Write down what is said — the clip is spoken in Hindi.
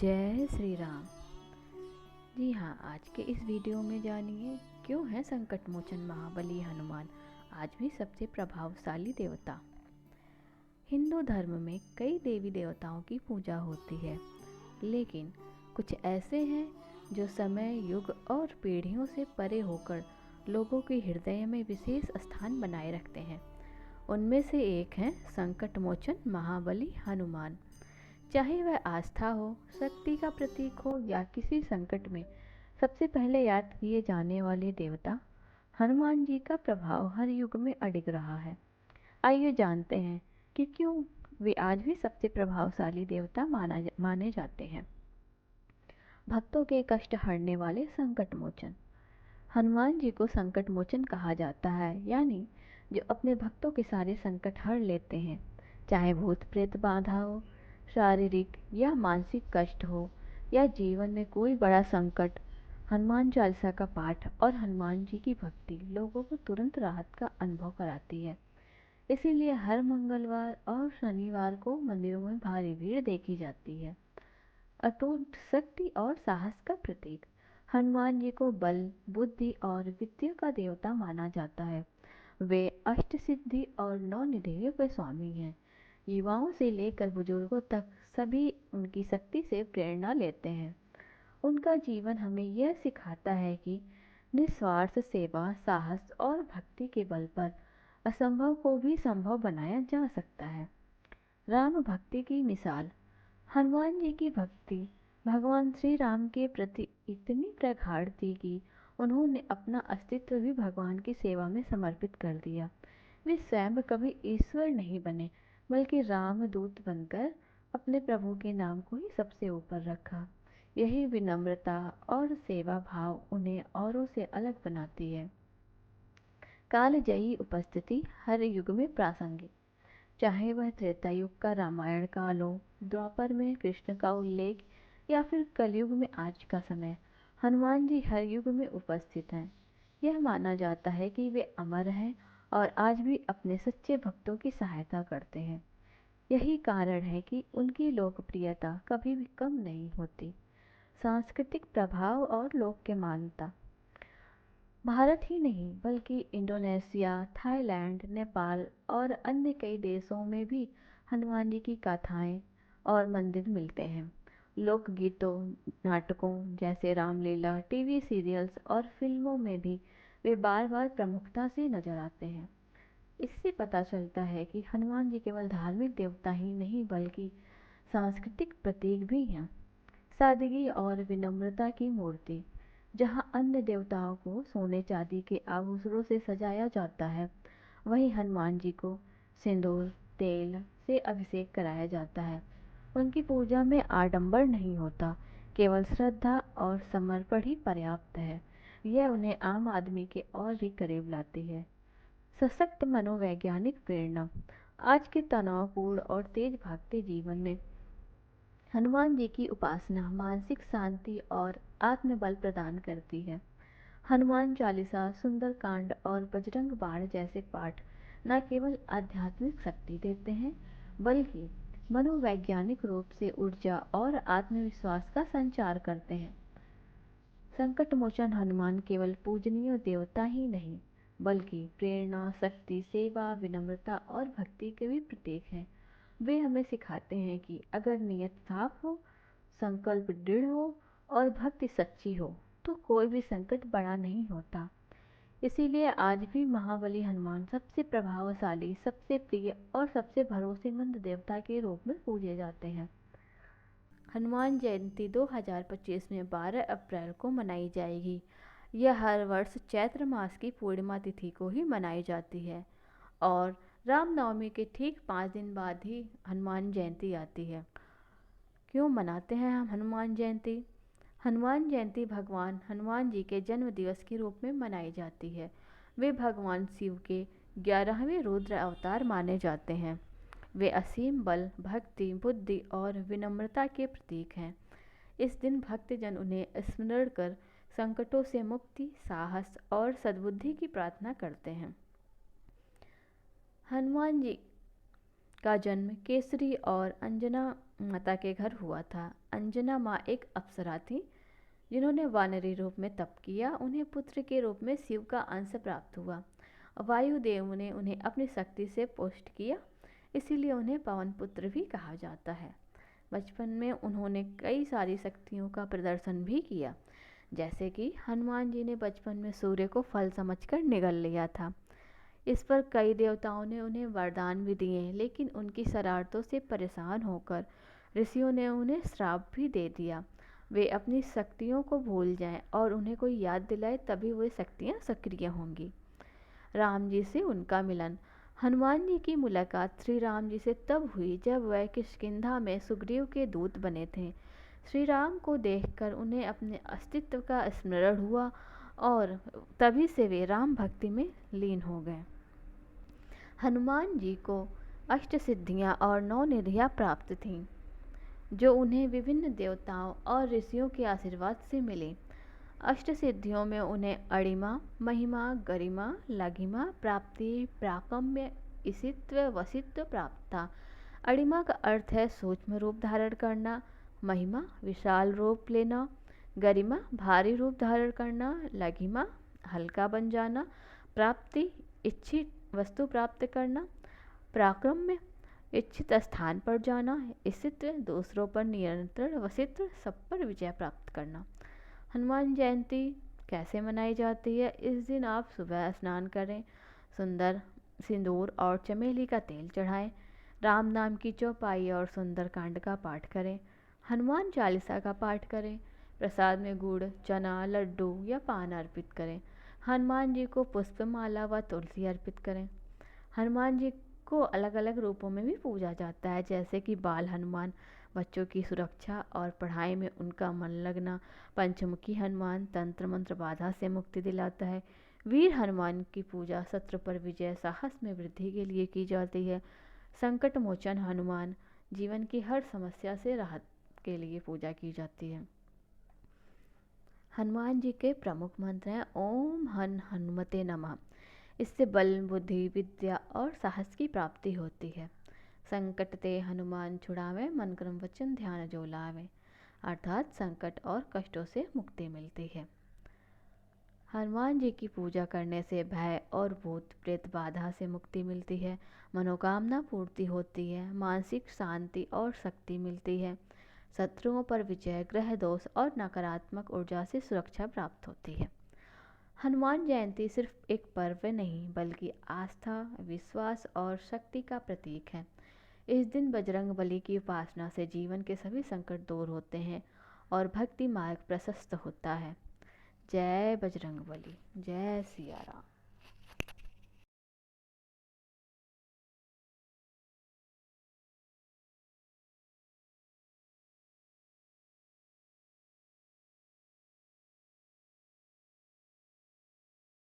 जय श्री राम। जी हाँ, आज के इस वीडियो में जानिए क्यों है संकट मोचन महाबली हनुमान आज भी सबसे प्रभावशाली देवता। हिंदू धर्म में कई देवी देवताओं की पूजा होती है, लेकिन कुछ ऐसे हैं जो समय, युग और पीढ़ियों से परे होकर लोगों के हृदय में विशेष स्थान बनाए रखते हैं। उनमें से एक है संकट मोचन महाबली हनुमान। चाहे वह आस्था हो, शक्ति का प्रतीक हो या किसी संकट में सबसे पहले याद किए जाने वाले देवता, हनुमान जी का प्रभाव हर युग में अडिग रहा है। आइए जानते हैं कि क्यों वे आज भी सबसे प्रभावशाली देवता माने जाते हैं। भक्तों के कष्ट हरने वाले संकट मोचन। हनुमान जी को संकट मोचन कहा जाता है, यानी जो अपने भक्तों के सारे संकट हर लेते हैं, चाहे भूत प्रेत बाधा हो, शारीरिक या मानसिक कष्ट हो या जीवन में कोई बड़ा संकट। हनुमान चालीसा का पाठ और हनुमान जी की भक्ति लोगों को तुरंत राहत का अनुभव कराती है। इसीलिए हर मंगलवार और शनिवार को मंदिरों में भारी भीड़ देखी जाती है। अटूट शक्ति और साहस का प्रतीक। हनुमान जी को बल, बुद्धि और विद्या का देवता माना जाता है। वे अष्ट सिद्धि और नौ निधियों के स्वामी हैं। युवाओं से लेकर बुजुर्गों तक सभी उनकी शक्ति से प्रेरणा लेते हैं। उनका जीवन हमें यह सिखाता है कि निस्वार्थ सेवा, साहस और भक्ति के बल पर असंभव को भी संभव बनाया जा सकता है। राम भक्ति की मिसाल। हनुमान जी की भक्ति भगवान श्री राम के प्रति इतनी प्रगाढ़ थी कि उन्होंने अपना अस्तित्व भी भगवान की सेवा में समर्पित कर दिया। वे स्वयं कभी ईश्वर नहीं बने, बल्कि रामदूत बनकर अपने प्रभु के नाम को ही सबसे ऊपर रखा। यही विनम्रता और सेवा भाव उन्हें औरों से अलग बनाती है। कालजयी उपस्थिति हर युग में प्रासंगिक। चाहे वह त्रेता युग का रामायण काल हो, द्वापर में कृष्ण का उल्लेख या फिर कलयुग में आज का समय, हनुमान जी हर युग में उपस्थित हैं। यह माना जाता है कि वे अमर हैं और आज भी अपने सच्चे भक्तों की सहायता करते हैं। यही कारण है कि उनकी लोकप्रियता कभी भी कम नहीं होती। सांस्कृतिक प्रभाव और लोक के मान्यता। भारत ही नहीं बल्कि इंडोनेशिया, थाईलैंड, नेपाल और अन्य कई देशों में भी हनुमान जी की गाथाएं और मंदिर मिलते हैं। लोकगीतों, नाटकों जैसे रामलीला, टीवी सीरियल्स और फिल्मों में भी वे बार बार प्रमुखता से नजर आते हैं। इससे पता चलता है कि हनुमान जी केवल धार्मिक देवता ही नहीं बल्कि सांस्कृतिक प्रतीक भी हैं। सादगी और विनम्रता की मूर्ति। जहाँ अन्य देवताओं को सोने चांदी के आभूषणों से सजाया जाता है, वहीं हनुमान जी को सिंदूर, तेल से अभिषेक कराया जाता है। उनकी पूजा में आडंबर नहीं होता, केवल श्रद्धा और समर्पण ही पर्याप्त है। यह उन्हें आम आदमी के और भी करीब लाती है। सशक्त मनोवैज्ञानिक प्रेरणा। आज के तनावपूर्ण और तेज भागते जीवन में हनुमान जी की उपासना मानसिक शांति और आत्मबल प्रदान करती है। हनुमान चालीसा, सुंदरकांड और बजरंग बाण जैसे पाठ न केवल आध्यात्मिक शक्ति देते हैं, बल्कि मनोवैज्ञानिक रूप से ऊर्जा और आत्मविश्वास का संचार करते हैं। संकट मोचन हनुमान केवल पूजनीय देवता ही नहीं, बल्कि प्रेरणा, शक्ति, सेवा, विनम्रता और भक्ति के भी प्रतीक हैं। वे हमें सिखाते हैं कि अगर नियत साफ हो, संकल्प दृढ़ हो और भक्ति सच्ची हो, तो कोई भी संकट बड़ा नहीं होता। इसीलिए आज भी महाबली हनुमान सबसे प्रभावशाली, सबसे प्रिय और सबसे भरोसेमंद देवता के रूप में पूजे जाते हैं। हनुमान जयंती 2025 में 12 अप्रैल को मनाई जाएगी। यह हर वर्ष चैत्र मास की पूर्णिमा तिथि को ही मनाई जाती है और रामनवमी के ठीक 5 दिन बाद ही हनुमान जयंती आती है। क्यों मनाते हैं हम हनुमान जयंती? हनुमान जयंती भगवान हनुमान जी के जन्म दिवस के रूप में मनाई जाती है। वे भगवान शिव के 11वें रुद्र अवतार माने जाते हैं। वे असीम बल, भक्ति, बुद्धि और विनम्रता के प्रतीक हैं। इस दिन भक्तजन उन्हें स्मरण कर संकटों से मुक्ति, साहस और सद्बुद्धि की प्रार्थना करते हैं। हनुमान जी का जन्म केसरी और अंजना माता के घर हुआ था। अंजना माँ एक अप्सरा थी जिन्होंने वानरी रूप में तप किया। उन्हें पुत्र के रूप में शिव का अंश प्राप्त हुआ। वायुदेव ने उन्हें अपनी शक्ति से पुष्ट किया, इसीलिए उन्हें पवन पुत्र भी कहा जाता है। बचपन में उन्होंने कई सारी शक्तियों का प्रदर्शन भी किया, जैसे कि हनुमान जी ने बचपन में सूर्य को फल समझकर निगल लिया था। इस पर कई देवताओं ने उन्हें वरदान भी दिए, लेकिन उनकी शरारतों से परेशान होकर ऋषियों ने उन्हें श्राप भी दे दिया। वे अपनी शक्तियों को भूल जाएं और उन्हें कोई याद दिलाए, तभी वे शक्तियाँ सक्रिय होंगी। राम जी से उनका मिलन। हनुमान जी की मुलाकात श्री राम जी से तब हुई जब वह किष्किंधा में सुग्रीव के दूत बने थे। श्री राम को देखकर उन्हें अपने अस्तित्व का स्मरण हुआ और तभी से वे राम भक्ति में लीन हो गए। हनुमान जी को अष्ट सिद्धियाँ और 9 निधियाँ प्राप्त थीं, जो उन्हें विभिन्न देवताओं और ऋषियों के आशीर्वाद से मिली। अष्ट सिद्धियों में उन्हें अणिमा, महिमा, गरिमा, लघिमा, प्राप्ति, प्राकम्य, ईशित्व, वशित्व प्राप्त था। अणिमा का अर्थ है सूक्ष्म रूप धारण करना, महिमा विशाल रूप लेना, गरिमा भारी रूप धारण करना, लघिमा हल्का बन जाना, प्राप्ति इच्छित वस्तु प्राप्त करना, प्राक्रम्य इच्छित स्थान पर जाना, ईशित्व दूसरों पर नियंत्रण, वशित्व सब पर विजय प्राप्त करना। हनुमान जयंती कैसे मनाई जाती है? इस दिन आप सुबह स्नान करें, सुंदर सिंदूर और चमेली का तेल चढ़ाएं, राम नाम की चौपाई और सुंदर कांड का पाठ करें, हनुमान चालीसा का पाठ करें, प्रसाद में गुड़, चना, लड्डू या पान अर्पित करें, हनुमान जी को पुष्पमाला व तुलसी अर्पित करें। हनुमान जी को अलग अलग रूपों में भी पूजा जाता है, जैसे कि बाल हनुमान बच्चों की सुरक्षा और पढ़ाई में उनका मन लगना, पंचमुखी हनुमान तंत्र मंत्र बाधा से मुक्ति दिलाता है, वीर हनुमान की पूजा शत्रु पर विजय साहस में वृद्धि के लिए की जाती है, संकट मोचन हनुमान जीवन की हर समस्या से राहत के लिए पूजा की जाती है। हनुमान जी के प्रमुख मंत्र हैं ओम हनुमते नमः। इससे बल, बुद्धि, विद्या और साहस की प्राप्ति होती है। संकट ते हनुमान छुड़ावे, मन क्रम वचन ध्यान जो लावे, अर्थात संकट और कष्टों से मुक्ति मिलती है। हनुमान जी की पूजा करने से भय और भूत प्रेत बाधा से मुक्ति मिलती है, मनोकामना पूर्ति होती है, मानसिक शांति और शक्ति मिलती है, शत्रुओं पर विजय, ग्रह दोष और नकारात्मक ऊर्जा से सुरक्षा प्राप्त होती है। हनुमान जयंती सिर्फ एक पर्व नहीं, बल्कि आस्था, विश्वास और शक्ति का प्रतीक है। इस दिन बजरंग बली की उपासना से जीवन के सभी संकट दूर होते हैं और भक्ति मार्ग प्रशस्त होता है। जय बजरंग बली, जय सिया राम।